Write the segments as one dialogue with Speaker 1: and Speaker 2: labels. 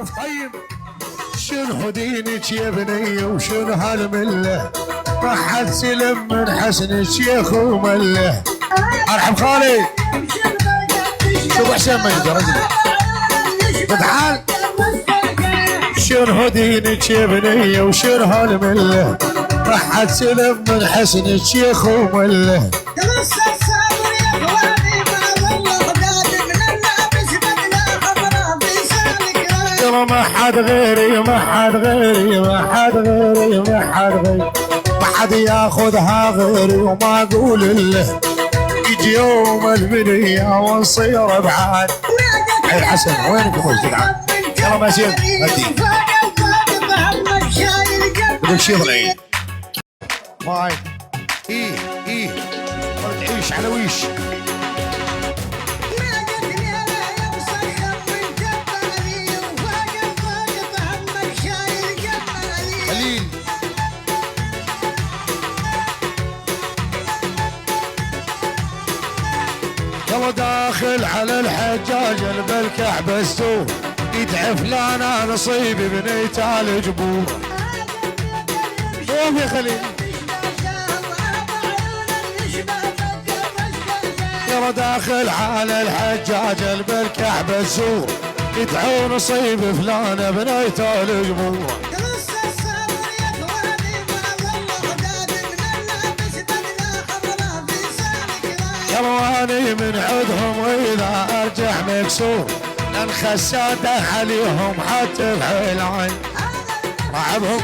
Speaker 1: معروف طيب. شنو دينك يا بني وشنو هالمله، ما حد سلم من حسنك يا خو مله. ارحم خالي شوف حسين مجد يا رجل تعال. شنو دينك يا بني وشنو هالمله، ما حد سلم من حسنك يا خو مله. ما حد غيري ما حد غيري ما حد غيري ما حد غيري، ما حد ياخذها غيري وما اقول له يجي يوم البنيه ونصير بعاد. حي حسن وينك ابوي جدعان؟ يلا ماشيين هدي بدك شي ضلعين ماي ايه تعيش على ويش. يلا داخل على الحجاج بالكعبة السور، يدعي فلانا نصيبي بنيت الجبور. قوم يا خليل. يلا داخل على الحجاج بالكعبة السور، يدعي نصيبي فلانا بنيت الجبور. يرواني من عدهم واذا ارجع مكسور، لان خساده عليهم حتى العين رعبهم.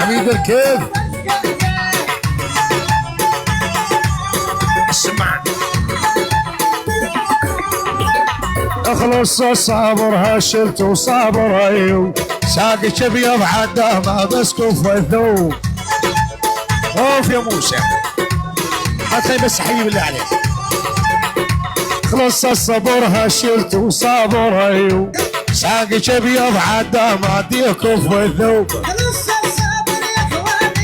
Speaker 1: عميد الكيف اسمع. اخلص صابر هالشلت وصابر ايو، ساقك ابيض عده ما بسكف الثوب. اوف يا موسى ما تخلي بس حبيبي بالله عليك. اخلص الصبر هالشلت وصابر ايو، ساقك ابيض عده ما بيكف الثوب.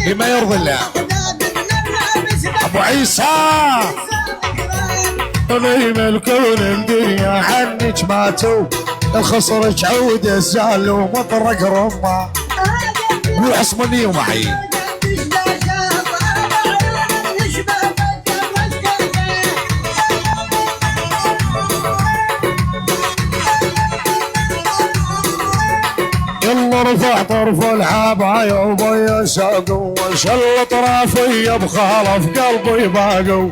Speaker 1: بما يرضي الله ابو عيسى نعيم الكون الدنيا عنك ماتوا، الخصرك عود الزال ومطرق رمى. روح اصمني ومعي يلا رفع طرف العباية وبيا ساقوا، وشل طرافي بخالف قلبي باقوا.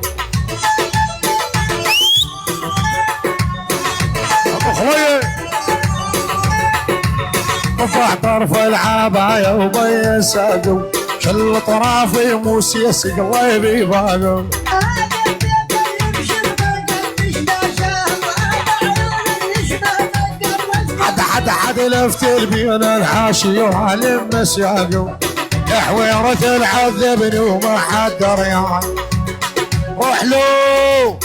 Speaker 1: رفع طرف العباية وبيا ساقوا، شل طرافي موسيس قلبي باقوا. حد لفت بين الحاشي وعلم مساقوا، حويرة العذبني وما حد ريان. روح له